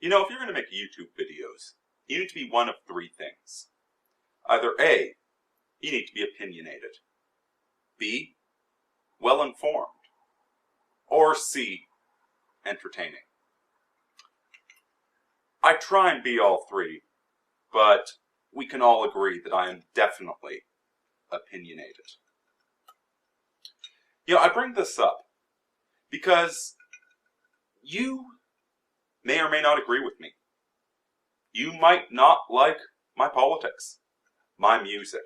You know, if you're going to make YouTube videos, you need to be one of three things. Either A, you need to be opinionated. B, well-informed. Or C, entertaining. I try and be all three, but we can all agree that I am definitely opinionated. You know, I bring this up because you may or may not agree with me. You might not like my politics, my music,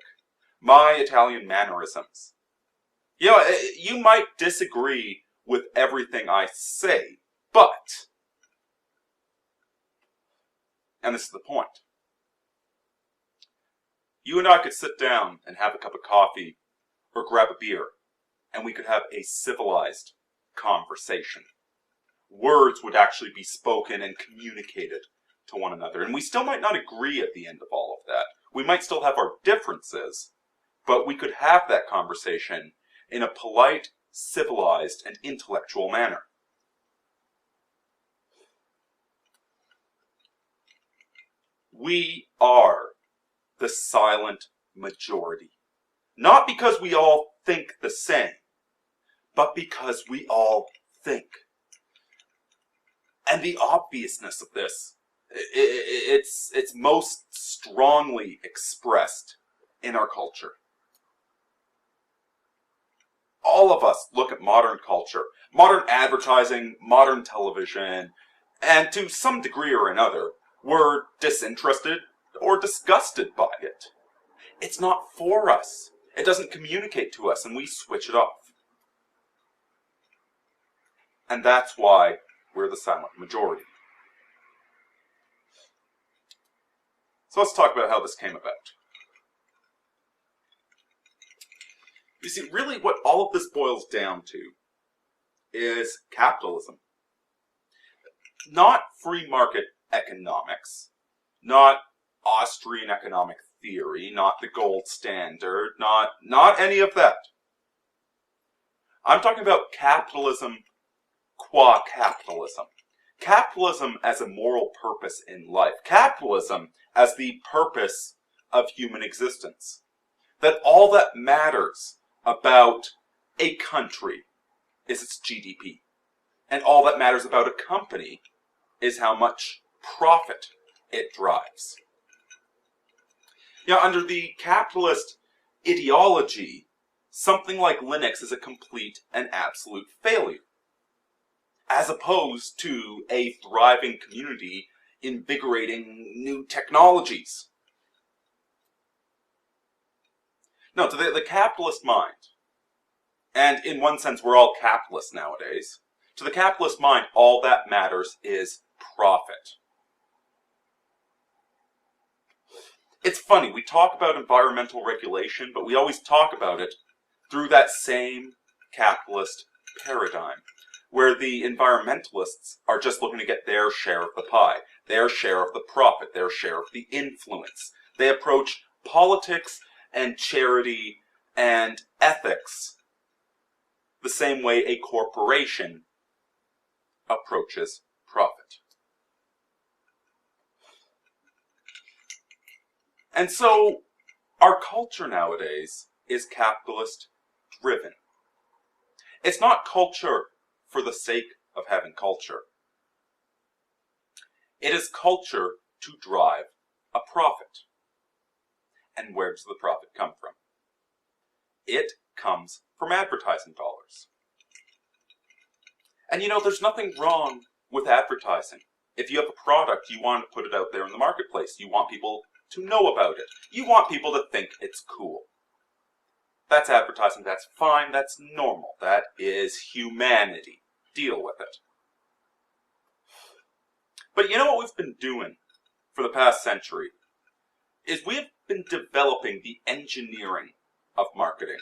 my Italian mannerisms. You know, you might disagree with everything I say, but, and this is the point, you and I could sit down and have a cup of coffee or grab a beer, and we could have a civilized conversation. Words would actually be spoken and communicated to one another. And we still might not agree at the end of all of that. We might still have our differences, but we could have that conversation in a polite, civilized, and intellectual manner. We are the silent majority. Not because we all think the same, but because we all think. And the obviousness of this, it's most strongly expressed in our culture. All of us look at modern culture, modern advertising, modern television, and to some degree or another, we're disinterested or disgusted by it. It's not for us. It doesn't communicate to us, and we switch it off. And that's why we're the silent majority. So let's talk about how this came about. You see, really what all of this boils down to is capitalism. Not free market economics, not Austrian economic theory, not the gold standard, not any of that. I'm talking about capitalism qua capitalism. Capitalism as a moral purpose in life. Capitalism as the purpose of human existence. That all that matters about a country is its GDP. And all that matters about a company is how much profit it drives. You know, under the capitalist ideology, something like Linux is a complete and absolute failure, as opposed to a thriving community invigorating new technologies. No, to the capitalist mind, and in one sense we're all capitalists nowadays, to the capitalist mind all that matters is profit. It's funny, we talk about environmental regulation, but we always talk about it through that same capitalist paradigm, where the environmentalists are just looking to get their share of the pie, their share of the profit, their share of the influence. They approach politics and charity and ethics the same way a corporation approaches profit. And so, our culture nowadays is capitalist driven. It's not culture for the sake of having culture. It is culture to drive a profit. And where does the profit come from? It comes from advertising dollars. And you know, there's nothing wrong with advertising. If you have a product, you want to put it out there in the marketplace. You want people to know about it. You want people to think it's cool. That's advertising, that's fine, that's normal. That is humanity. Deal with it. But you know what we've been doing for the past century? Is we've been developing the engineering of marketing.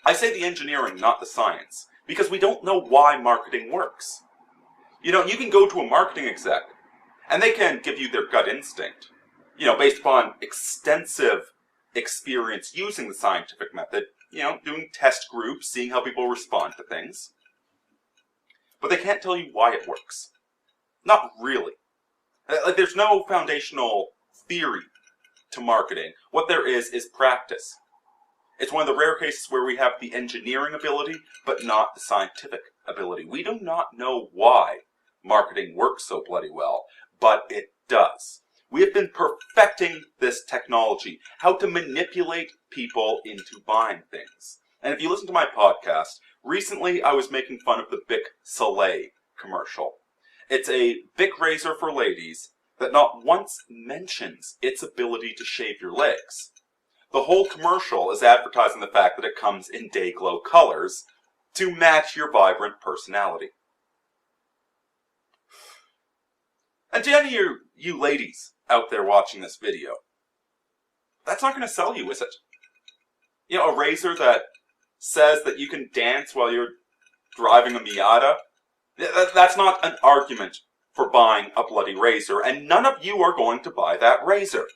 I say the engineering, not the science, because we don't know why marketing works. You know, you can go to a marketing exec, and they can give you their gut instinct, you know, based upon extensive experience using the scientific method, you know, doing test groups, seeing how people respond to things. But they can't tell you why it works. Not really. Like, there's no foundational theory to marketing. What there is practice. It's one of the rare cases where we have the engineering ability, but not the scientific ability. We do not know why marketing works so bloody well, but it does. We have been perfecting this technology, how to manipulate people into buying things. And if you listen to my podcast, recently I was making fun of the Bic Soleil commercial. It's a Bic razor for ladies that not once mentions its ability to shave your legs. The whole commercial is advertising the fact that it comes in day-glow colors to match your vibrant personality. And to any of you ladies out there watching this video, that's not going to sell you, is it? You know, a razor that says that you can dance while you're driving a Miata? That's not an argument for buying a bloody razor, and none of you are going to buy that razor.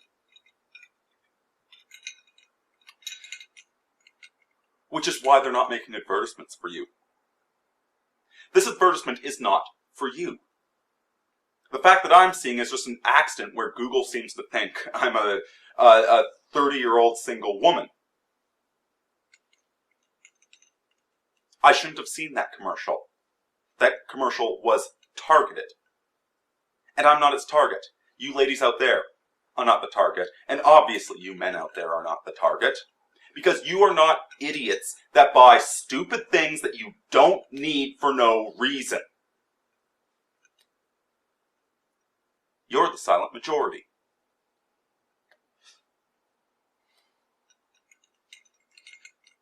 Which is why they're not making advertisements for you. This advertisement is not for you. The fact that I'm seeing is just an accident where Google seems to think I'm a 30-year-old single woman. I shouldn't have seen that commercial. That commercial was targeted. And I'm not its target. You ladies out there are not the target. And obviously you men out there are not the target. Because you are not idiots that buy stupid things that you don't need for no reason. You're the silent majority.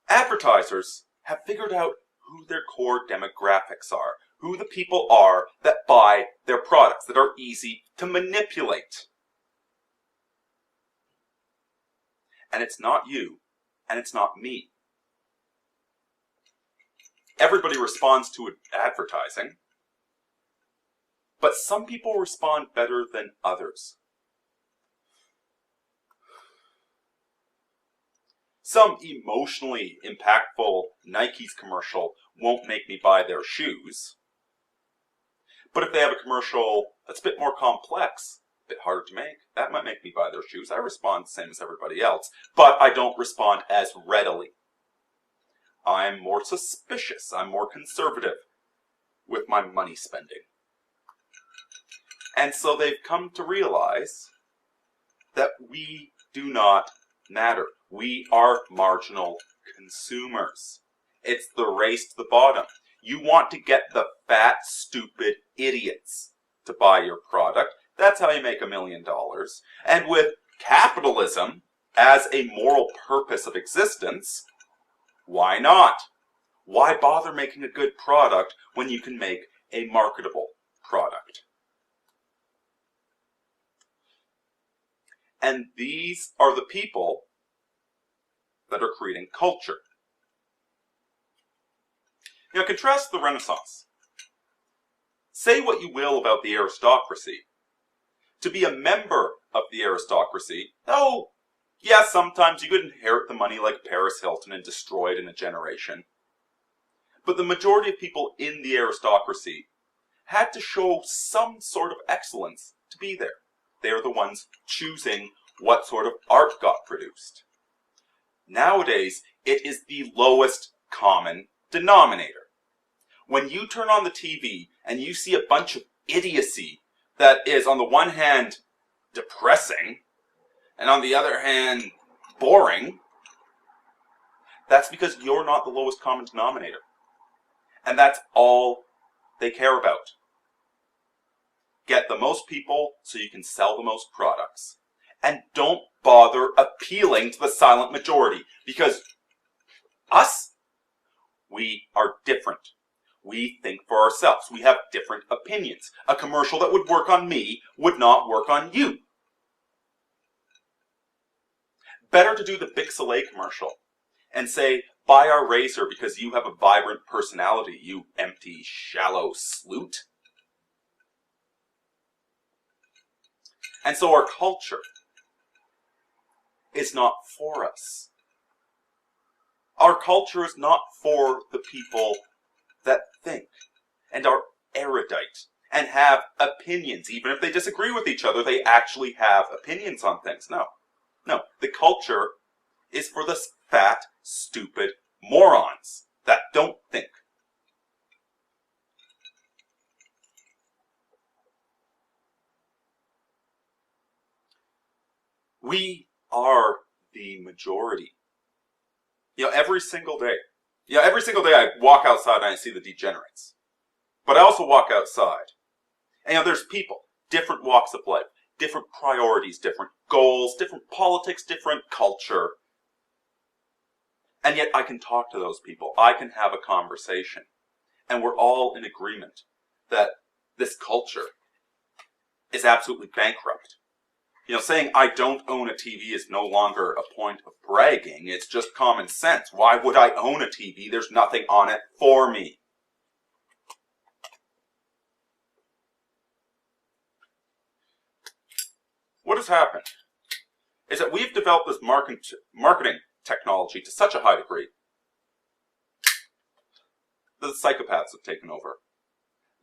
Advertisers have figured out who their core demographics are, who the people are that buy their products, that are easy to manipulate. And it's not you. And it's not me. Everybody responds to advertising, but some people respond better than others. Some emotionally impactful Nike's commercial won't make me buy their shoes. But if they have a commercial that's a bit more complex, a bit harder to make, that might make me buy their shoes. I respond the same as everybody else, but I don't respond as readily. I'm more suspicious, I'm more conservative with my money spending. And so they've come to realize that we do not matter. We are marginal consumers. It's the race to the bottom. You want to get the fat, stupid idiots to buy your product. That's how you make $1 million. And with capitalism as a moral purpose of existence, why not? Why bother making a good product when you can make a marketable product? And these are the people that are creating culture. Now contrast the Renaissance. Say what you will about the aristocracy. To be a member of the aristocracy, oh, yeah, sometimes you could inherit the money like Paris Hilton and destroy it in a generation. But the majority of people in the aristocracy had to show some sort of excellence to be there. They're the ones choosing what sort of art got produced. Nowadays, it is the lowest common denominator. When you turn on the TV and you see a bunch of idiocy that is, on the one hand, depressing, and on the other hand, boring, that's because you're not the lowest common denominator. And that's all they care about. Get the most people so you can sell the most products. And don't bother appealing to the silent majority, because us, we are different. We think for ourselves. We have different opinions. A commercial that would work on me would not work on you. Better to do the Bic Soleil commercial and say, buy our razor because you have a vibrant personality, you empty, shallow sloot. And so our culture is not for us. Our culture is not for the people that think and are erudite and have opinions. Even if they disagree with each other, they actually have opinions on things. No. No. The culture is for the fat, stupid morons that don't think. We are the majority. Every single day. Every single day I walk outside and I see the degenerates. But I also walk outside. And there's people, different walks of life, different priorities, different goals, different politics, different culture. And yet I can talk to those people. I can have a conversation. And we're all in agreement that this culture is absolutely bankrupt. Saying I don't own a TV is no longer a point of bragging. It's just common sense. Why would I own a TV? There's nothing on it for me. What has happened is that we've developed this marketing technology to such a high degree that the psychopaths have taken over.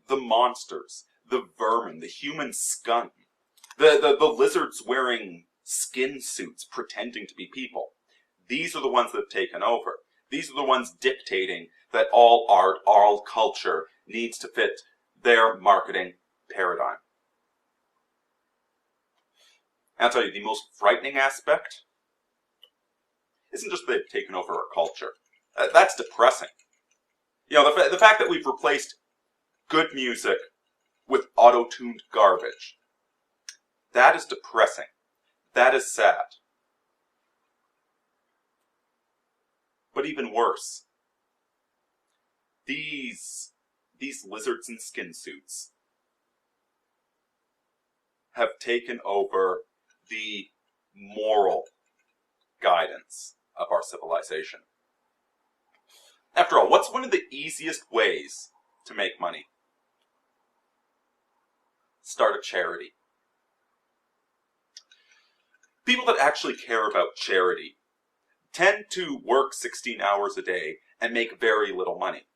The monsters, the vermin, the human scum. The lizards wearing skin suits pretending to be people. These are the ones that have taken over. These are the ones dictating that all art, all culture needs to fit their marketing paradigm. And I'll tell you, the most frightening aspect isn't just that they've taken over our culture. That's depressing. The fact that we've replaced good music with auto-tuned garbage. That is depressing. That is sad. But even worse, these lizards in skin suits have taken over the moral guidance of our civilization. After all, what's one of the easiest ways to make money? Start a charity. People that actually care about charity tend to work 16 hours a day and make very little money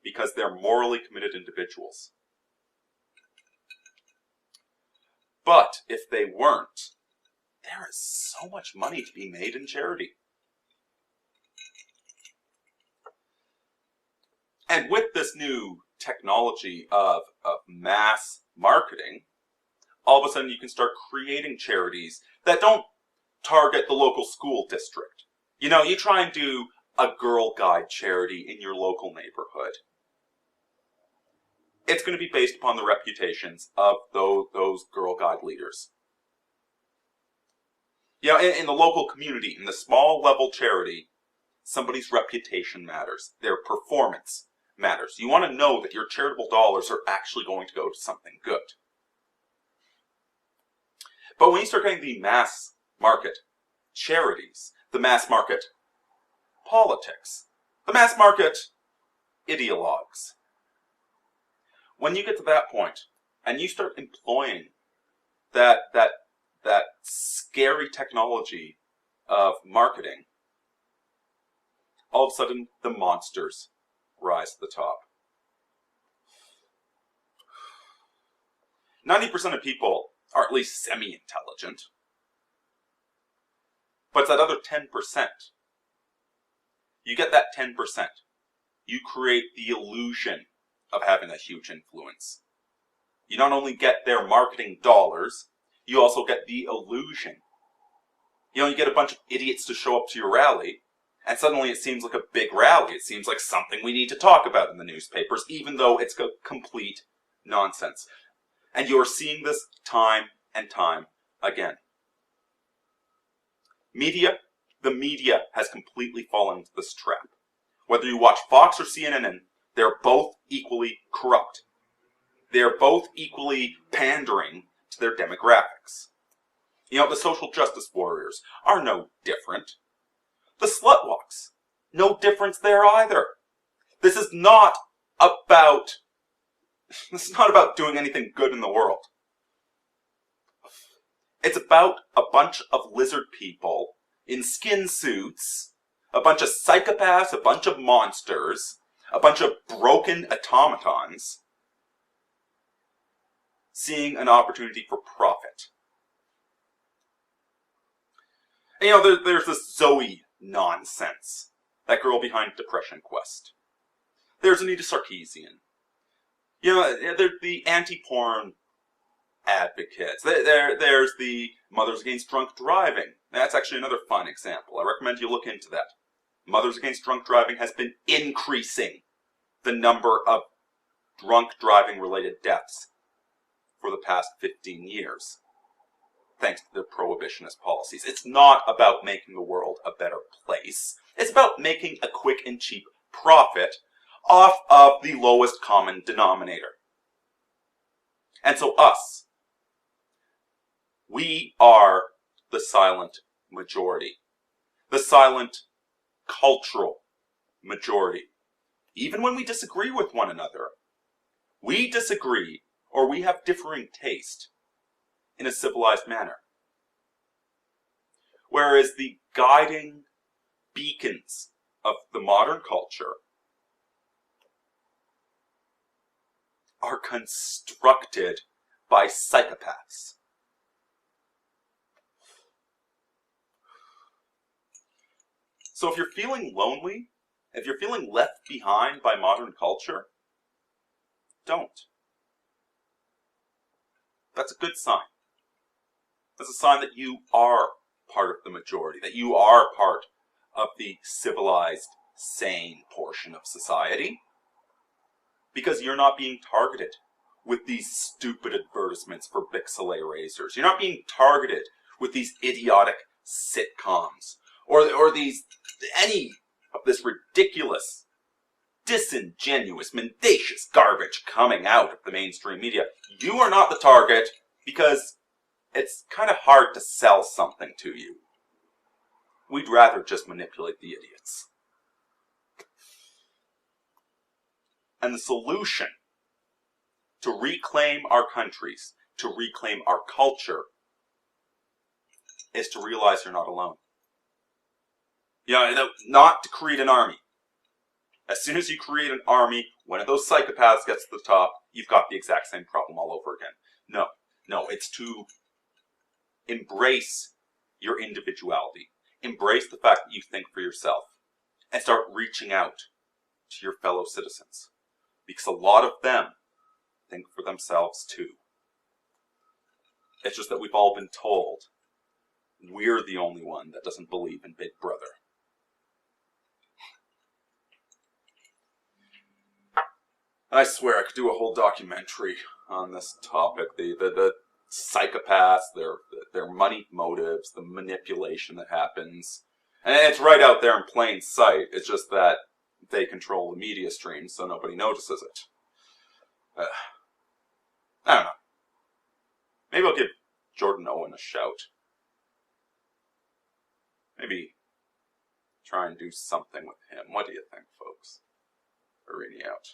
because they're morally committed individuals. But if they weren't, there is so much money to be made in charity. And with this new technology of mass marketing, all of a sudden you can start creating charities that don't target the local school district. You try and do a Girl Guide charity in your local neighborhood. It's going to be based upon the reputations of those Girl Guide leaders. In the local community, in the small level charity, somebody's reputation matters. Their performance matters. You want to know that your charitable dollars are actually going to go to something good. But when you start getting the mass market charities, the mass market politics, the mass market ideologues, when you get to that point and you start employing that scary technology of marketing, all of a sudden the monsters rise to the top. 90% of people are at least semi-intelligent. But it's that other 10%. You get that 10%. You create the illusion of having a huge influence. You not only get their marketing dollars, you also get the illusion. You get a bunch of idiots to show up to your rally, and suddenly it seems like a big rally. It seems like something we need to talk about in the newspapers, even though it's complete nonsense. And you're seeing this time and time again. The media has completely fallen into this trap. Whether you watch Fox or CNN, they're both equally corrupt. They're both equally pandering to their demographics. The social justice warriors are no different. The slutwalks, no difference there either. This is not about doing anything good in the world. It's about a bunch of lizard people in skin suits, a bunch of psychopaths, a bunch of monsters, a bunch of broken automatons seeing an opportunity for profit. And, you know, there's this Zoe nonsense. That girl behind Depression Quest. There's Anita Sarkeesian. You know, they're the anti-porn advocates. There's the Mothers Against Drunk Driving. That's actually another fun example. I recommend you look into that. Mothers Against Drunk Driving has been increasing the number of drunk driving related deaths for the past 15 years. Thanks to their prohibitionist policies. It's not about making the world a better place. It's about making a quick and cheap profit off of the lowest common denominator. And so us, we are the silent majority. The silent cultural majority. Even when we disagree with one another, we disagree or we have differing taste in a civilized manner. Whereas the guiding beacons of the modern culture are constructed by psychopaths. So if you're feeling lonely, if you're feeling left behind by modern culture, don't. That's a good sign. That's a sign that you are part of the majority, that you are part of the civilized, sane portion of society, because you're not being targeted with these stupid advertisements for Bic Soleil razors. You're not being targeted with these idiotic sitcoms, or these, any of this ridiculous, disingenuous, mendacious garbage coming out of the mainstream media. You are not the target because it's kind of hard to sell something to you. We'd rather just manipulate the idiots. And the solution to reclaim our countries, to reclaim our culture, is to realize you're not alone. You know, not to create an army. As soon as you create an army, one of those psychopaths gets to the top, you've got the exact same problem all over again. No, it's to embrace your individuality. Embrace the fact that you think for yourself. And start reaching out to your fellow citizens. Because a lot of them think for themselves too. It's just that we've all been told we're the only one that doesn't believe in Big Brother. I swear I could do a whole documentary on this topic. The psychopaths, their money motives, the manipulation that happens. And it's right out there in plain sight. It's just that they control the media stream so nobody notices it. I don't know. Maybe I'll give Jordan Owen a shout. Maybe try and do something with him. What do you think, folks? Aurini out.